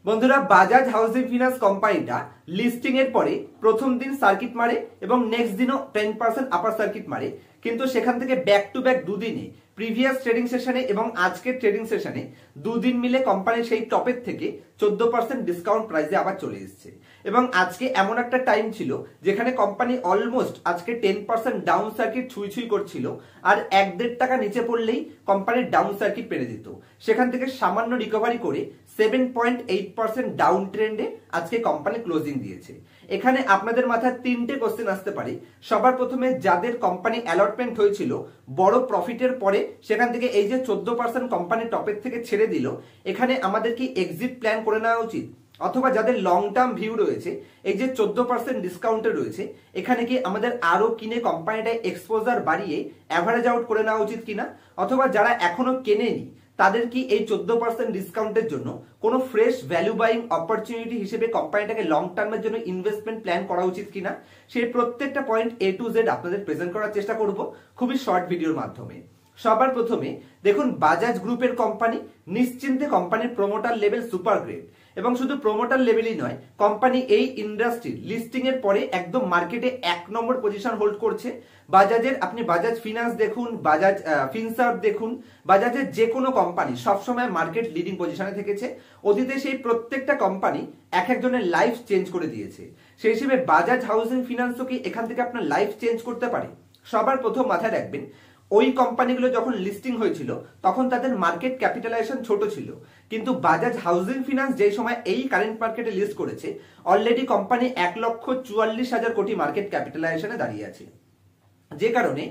বন্ধুরা, Bajaj housing finance কোম্পানিটা listing এর পরে প্রথম দিন সার্কিট মারে এবং নেক্সট দিনও 10% আপার সার্কিট মারে, কিন্তু সেখান থেকে ব্যাক টু ব্যাক দুদিনে প্রিভিয়াস ট্রেডিং সেশনে এবং আজকের ট্রেডিং সেশনে দুদিন মিলে কোম্পানি সেই টপের থেকে 14% ডিসকাউন্ট প্রাইসে আবার চলে এসেছে। এবং আজকে এমন একটা টাইম ছিল যেখানে কোম্পানি অলমোস্ট আজকে 10% ডাউন সার্কিট ছুঁই করছিল, আর 1-1.5 টাকা নিচে পড়লেই কোম্পানির ডাউন সার্কিট পেরে দিত। সেখান থেকে সামান্য রিকভারি করে 7.8% ডাউন ট্রেন্ডে আজকে কোম্পানি ক্লোজিং দিয়েছে। এখানে আপনাদের মাথায় 3টে কোশ্চেন আসতে পারে। সবার প্রথমে, যাদের কোম্পানি অ্যালটমেন্ট হয়েছিল বড় প্রফিটের পরে সেখান থেকে এই যে 14% কোম্পানি টপের থেকে ছেড়ে দিল, এখানে আমাদের কি এক্সিট প্ল্যান করে নেওয়া উচিত? অথবা যাদের লং টার্ম ভিউ রয়েছে, এই যে 14% ডিসকাউন্টে রয়েছে, এখানে কি আমাদের আরো কিনে কোম্পানিটায় এক্সপোজার বাড়িয়ে অ্যাভারেজ আউট করে নেওয়া উচিত কিনা? অথবা যারা এখনো কেনেনি তাদের কি এই 14% ডিসকাউন্টের জন্য কোনো ফ্রেশ ভ্যালু বাইং অপরচুনিটি হিসেবে কোম্পানিটাকে লং টার্মের জন্য ইনভেস্টমেন্ট প্ল্যান করা উচিত কিনা, সেই প্রত্যেকটা পয়েন্ট A to Z আপনাদের প্রেজেন্ট করার চেষ্টা করব খুবই শর্ট ভিডিওর মাধ্যমে। সবার প্রথমে দেখুন, বাজাজ গ্রুপের কোম্পানি নিশ্চিন্তে কোম্পানির প্রমোটার লেভেল সুপার গ্রেড, এবং শুধু প্রমোটার লেভেলই নয়, কোম্পানি এই ইন্ডাস্ট্রির লিস্টিং এর পরে একদম মার্কেটে 1 নম্বর পজিশন হোল্ড করছে। বাজাজের আপনি বাজাজ ফিনান্স দেখুন, বাজাজ ফিনসার্ভ দেখুন, বাজাজের যে কোনো কোম্পানি সবসময় মার্কেট লিডিং পজিশনে থেকেছে। অতীতে সেই প্রত্যেকটা কোম্পানি এক একজনের লাইফ চেঞ্জ করে দিয়েছে। সেই হিসেবে বাজাজ হাউজিং ফিনান্সও কি এখান থেকে আপনার লাইফ চেঞ্জ করতে পারে? সবার প্রথম মাথায় রাখবেন, ওই কোম্পানিগুলো যখন লিস্টিং হয়েছিল তখন তাদের মার্কেট ক্যাপিটালাইজেশন ছোট ছিল, কিন্তু বাজাজ হাউজিং ফিনান্স যেই সময় এই কারেন্ট মার্কেটে লিস্ট করেছে, অলরেডি কোম্পানি 1,44,000 কোটি মার্কেট ক্যাপিটালাইজেশনে দাঁড়িয়ে আছে। যে কারণে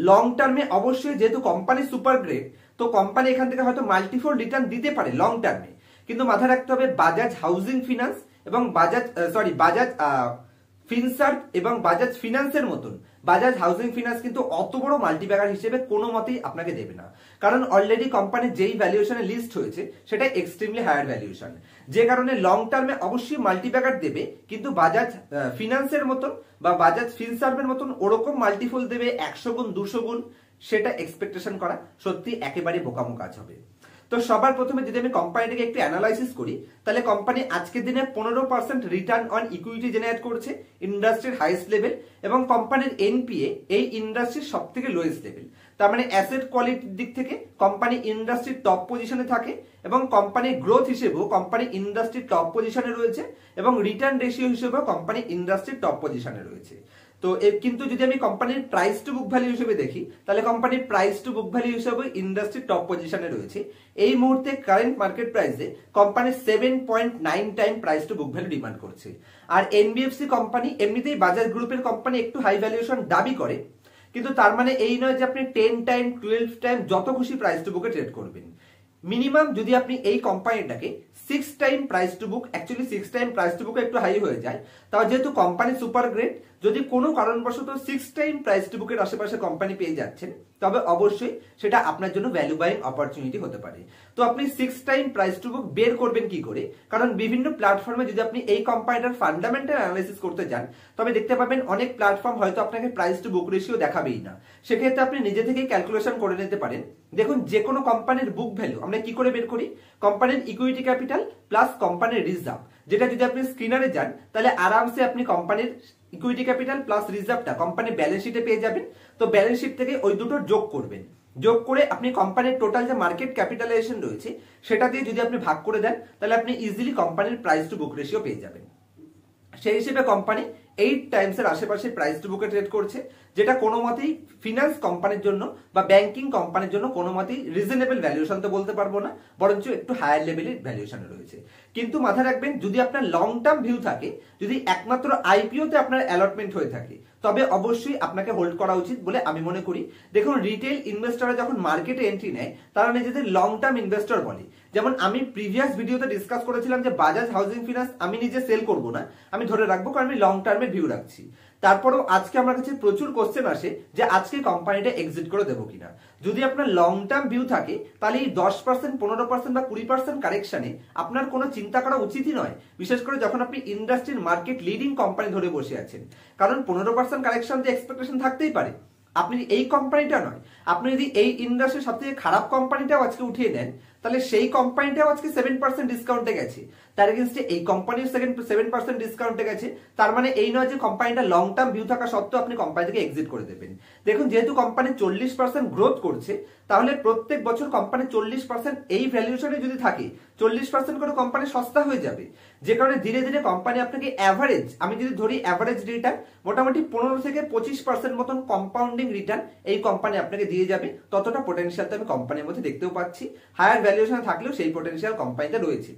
লং টার্মে অবশ্যই, যেহেতু কোম্পানি সুপার গ্রেড, তো কোম্পানি এখান থেকে হয়তো মাল্টিফোল রিটার্ন দিতে পারে লং টার্মে, কিন্তু মাথায় রাখতে হবে বাজাজ হাউজিং ফিনান্স এবং বাজাজ ফিনসার্ভ এবং বাজাজ ফিনান্সের মতন বাজাজ হাউজিং ফিনান্স কিন্তু অত বড় মাল্টিব্যাগার হিসেবে কোনো মতেই আপনাকে দেবে না। কারণ অলরেডি কোম্পানি যেই ভ্যালুয়েশনে লিস্ট হয়েছে সেটা এক্সট্রিমলি হায়ার ভ্যালুয়েশন, যে কারণে লং টার্মে অবশ্যই মাল্টিব্যাগার দেবে, কিন্তু বাজাজ ফিনান্সের মতন বা বাজাজ ফিনসার্ভের মতন ওরকম মাল্টিফল দেবে 100 গুণ 200 গুণ, সেটা এক্সপেকটেশন করা সত্যি একেবারে বোকামো কাজ হবে। তো সবার প্রথমে যদি আমি কোম্পানিটাকে একটু অ্যানালাইসিস করি, তাহলে কোম্পানি আজকের দিনে 15% রিটার্ন অন ইকুইটি জেনারেট করছে, ইন্ডাস্ট্রির হাইয়েস্ট লেভেল, এবং কোম্পানির এনপিএ এই ইন্ডাস্ট্রির সব থেকে লোয়েস্ট লেভেল। তার মানে অ্যাসেট কোয়ালিটির দিক থেকে কোম্পানি ইন্ডাস্ট্রির টপ পজিশনে থাকে, এবং কোম্পানির গ্রোথ হিসেবেও কোম্পানি ইন্ডাস্ট্রির টপ পজিশনে রয়েছে, এবং রিটার্ন রেশিও হিসেবেও কোম্পানি ইন্ডাস্ট্রির টপ পজিশনে রয়েছে। তো কিন্তু যদি আমি কোম্পানির প্রাইস টু বুক ভ্যালু হিসেবে দেখি, তাহলে কোম্পানির প্রাইস টু বুক ভ্যালু হিসেবে ইন্ডাস্ট্রির টপ পজিশনে রয়েছে। এই মুহূর্তে কারেন্ট মার্কেট প্রাইসে company 7.9 time price to book value demand করছে। আর এনবিএফসি কোম্পানি এমনিতেই বাজাজ গ্রুপের কোম্পানি একটু হাই ভ্যালুয়েশন দাবি করে, কিন্তু তার মানে এই নয় যে আপনি 10 টাইম 12 টাইম যত খুশি প্রাইস টু বুকে ট্রেড করবেন। মিনিমাম যদি আপনি এই কোম্পানিটাকে 6 time price to book, actually 6 time price to book একটু হাই হয়ে যায়, তাও যেহেতু কোম্পানি সুপার গ্রেড, যদি কোনো কারণবশত 6 টাইম প্রাইস টু বুকের আশেপাশে কোম্পানি পেয়ে যাচ্ছেন, তবে অবশ্যই সেটা আপনার জন্য ভ্যালু বাইং অপরচুনিটি হতে পারে। তো আপনি 6 টাইম প্রাইস টু বুক বের করবেন কি করে? কারণ বিভিন্ন প্ল্যাটফর্মে যদি আপনি এই কোম্পানিটার ফান্ডামেন্টাল অ্যানালাইসিস করতে যান, তবে দেখতে পাবেন অনেক প্ল্যাটফর্ম হয়তো আপনাকে প্রাইস টু বুক রেশিও দেখাবেই না। সেক্ষেত্রে আপনি নিজে থেকেই ক্যালকুলেশন করে নিতে পারেন। দেখুন, যে কোনো কোম্পানির বুক ভ্যালু আমরা কি করে বের করি? কোম্পানির ইকুইটি ক্যাপিটাল প্লাস কোম্পানির রিজার্ভ, যেটা যদি আপনি স্ক্রিনারে যান তাহলে আরামসে আপনি কোম্পানির ইকুইটি ক্যাপিটাল প্লাস রিজার্ভটা কোম্পানির ব্যালেন্স শিটে পেয়ে যাবেন। তো ব্যালেন্স শিট থেকে ওই দুটো যোগ করবেন, যোগ করে আপনি কোম্পানির টোটাল যে মার্কেট ক্যাপিটালাইজেশন রয়েছে সেটা দিয়ে যদি আপনি ভাগ করে দেন, তাহলে আপনি ইজিলি কোম্পানির প্রাইস টু বুক রেশিও পেয়ে যাবেন। সেই হিসেবে কোম্পানি 8 টাইমস এর আশেপাশে প্রাইস টু বুকে ট্রেড করছে, যেটা কোনো মতেই ফিনান্স কোম্পানির জন্য বা ব্যাংকিং কোম্পানির জন্য কোনো মতেই রিজনেবল ভ্যালুয়েশন তো বলতে পারবো না, বরঞ্চ একটু হায়ার লেভেলের ভ্যালুয়েশনে রয়েছে। কিন্তু মাথায় রাখবেন, যদি আপনার লং টার্ম ভিউ থাকে, যদি একমাত্র আইপিওতে আপনার অ্যালটমেন্ট হয়ে থাকে, তবে অবশ্যই আপনাকে হোল্ড করা উচিত বলে আমি মনে করি। দেখুন, রিটেল ইনভেস্টররা যখন মার্কেটে এন্ট্রি নেয়, তারা নিজেদের লং টার্ম ইনভেস্টর বলে। যেমন আমি প্রিভিয়াস ভিডিওতে ডিসকাস করেছিলাম যে বাজাজ হাউজিং ফিনান্স আমি নিজে সেল করব না, আমি ধরে রাখবো, কারণ আমি লং টার্মের ভিউ রাখছি। তারপরেও আজকে আমার কাছে প্রচুর কোশ্চেন আসে যে আজকে কোম্পানিটা এক্সিট করে দেবো কিনা। যদি আপনার লং টার্ম ভিউ থাকে, তাহলে এই 10%, 15% বা 20% কারেকশনে আপনার কোনো চিন্তা করা উচিতই নয়, বিশেষ করে যখন আপনি ইন্ডাস্ট্রির মার্কেট লিডিং কোম্পানি ধরে বসে আছেন। কারণ 15% কারেকশন যে এক্সপেকটেশন থাকতেই পারে। আপনি এই কোম্পানিটা নয়, আপনি যদি এই ইন্ডাস্ট্রির সবথেকে খারাপ কোম্পানিটাও আজকে উঠিয়ে দেন, তাহলে সেই কোম্পানিটাও আজকে 7% ডিসকাউন্টে গেছে, তার এগেইনস্টে এই কোম্পানির 7% ডিসকাউন্টে গেছে। তার মানে এই নয় যে কোম্পানিটা লং টার্ম ভিউ থাকা সত্ত্বেও আপনি কোম্পানি থেকে এক্সিট করে দেবেন। দেখুন যেহেতু কোম্পানি 40% গ্রোথ করছে, তাহলে প্রত্যেক বছর কোম্পানি 40% এই ভ্যালুয়েশনে যদি থাকে 40% করে কোম্পানি সস্তা হয়ে যাবে, যে কারণে ধীরে ধীরে কোম্পানি আপনাকে অ্যাভারেজ, আমি যদি ধরি অ্যাভারেজ রিটার্ন মোটামুটি 15 থেকে 25% মতন কম্পাউন্ডিং রিটার্ন এই কোম্পানি আপনাকে দিয়ে যাবে। ততটা পোটেনশিয়াল তো আমি কোম্পানির মধ্যে দেখতেও পাচ্ছি, হায়ার ভ্যালুয়েশন থাকলেও সেই পোটেনশিয়াল কোম্পানিতে রয়েছে।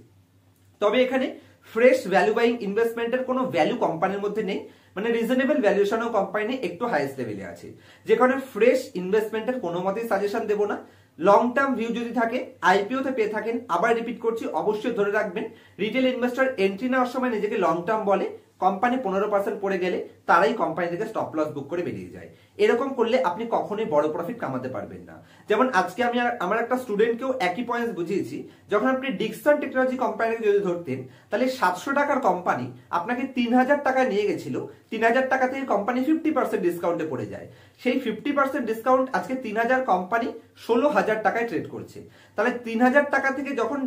তবে এখানে ফ্রেশ ভ্যালু বাইং ইনভেস্টমেন্টের কোনো ভ্যালু কোম্পানির মধ্যে নেই, মানে রিজনেবল ভ্যালুয়েশনও কোম্পানি একটু হাইয়েস্ট লেভেলে আছে, যে কারণে ফ্রেশ ইনভেস্টমেন্টের কোনো মতেই সাজেশন দেবো না। লং টার্ম ভিউ যদি থাকে, আইপিও তে পেয়ে থাকেন, আবার রিপিট করছি, অবশ্যই ধরে রাখবেন রিটেল ইনভেস্টর এন্ট্রি নেওয়ার সময় নিজেকে লং টার্ম বলে, কোম্পানি 15% পড়ে গেলে তারাই কোম্পানি থেকে স্টপ লস বুক করে বেরিয়ে যায়। এরকম করলে আপনি কখনোই বড় প্রফিট কামাতে পারবেন না। যেমন আজকে আমি আমার একটা স্টুডেন্টকেও একই পয়েন্টস বুঝিয়েছি, যখন আপনি ডিকসন টেকনোলজি কোম্পানিকে যদি ধরতেন, তাহলে 700 টাকার কোম্পানি আপনাকে 3000 টাকায় নিয়ে গেছিল, 3000 টাকা থেকে কোম্পানি 50% ডিসকাউন্টে পড়ে যায়। সেই 50% ডিসকাউন্ট আজকে 3000 কোম্পানি 16000 টাকায় ট্রেড করছে। তাহলে 3000 টাকা থেকে যখন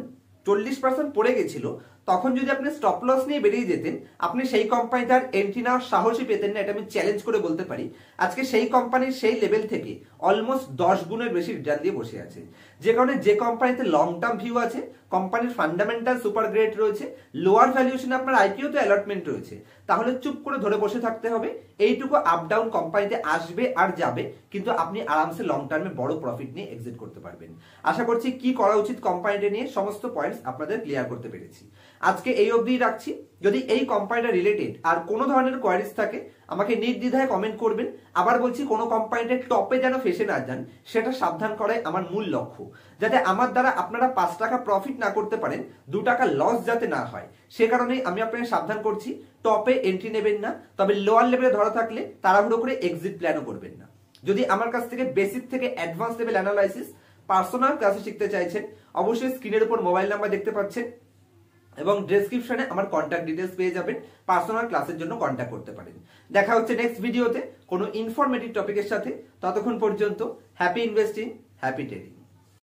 40% পড়ে গেছিল, তখন যদি আপনি স্টপ লস নিয়ে বেরিয়ে যেতেন, আপনি সেই কোম্পানিতে আর এন্ট্রি নেওয়ার সাহসই পেতেন না, এটা আমি চ্যালেঞ্জ করে বলতে পারি। আজকে সেই কোম্পানির সেই লেভেল থেকে অলমোস্ট 10 গুণের বেশি রিটার্ন দিয়ে বসে আছে, যে কারণে যে কোম্পানিতে লং টার্ম ভিউ আছে, কোম্পানির ফান্ডামেন্টাল সুপার গ্রেট রয়েছে, লোয়ার ভ্যালুয়েশনে আপনার আইপিও তে অ্যালটমেন্ট রয়েছে, তাহলে চুপ করে ধরে বসে থাকতে হবে। এইটুকু আপ ডাউন কোম্পানিতে আসবে আর যাবে, কিন্তু আপনি আরামসে লং টার্মে বড় প্রফিট নিয়ে এক্সিট করতে পারবেন। আশা করছি কি করা উচিত কোম্পানিটা নিয়ে সমস্ত পয়েন্টস আপনাদের ক্লিয়ার করতে পেরেছি। আজকে এই অবধি রাখছি। যদি এই কোম্পানিটা রিলেটেড আর কোনো ধরনের কোয়ারিজ থাকে, আমাকে নির্দ্বিধায় কমেন্ট করবেন। আবার বলছি, কোনো কোম্পানিতে টপে যেন ফেসে না যান, সেটা সাবধান করাই আমার মূল লক্ষ্য, যাতে আমার দ্বারা আপনারা 5 টাকা প্রফিট না করতে পারেন, 2 টাকা লস যাতে না হয়, সে কারণেই আমি আপনাকে সাবধান করছি। টপে এন্ট্রি নেবেন না, তবে লোয়ার লেভেলে ধরা থাকলে তাড়াহুড়ো করে এক্সিট প্ল্যানও করবেন না। যদি আমার কাছ থেকে বেসিক থেকে অ্যাডভান্স লেভেল অ্যানালাইসিস পার্সোনাল ক্লাসে শিখতে চাইছেন, অবশ্যই স্ক্রিনের উপর মোবাইল নাম্বার দেখতে পাচ্ছেন এবং ডেসক্রিপশনে আমার কন্ট্যাক্ট ডিটেলস পেয়ে যাবেন, পার্সোনাল ক্লাসের জন্য কন্ট্যাক্ট করতে পারেন। দেখা হচ্ছে নেক্সট ভিডিওতে কোনো ইনফরমেটিভ টপিকের সাথে। ততক্ষণ পর্যন্ত হ্যাপি ইনভেস্টিং, হ্যাপি ট্রেডিং।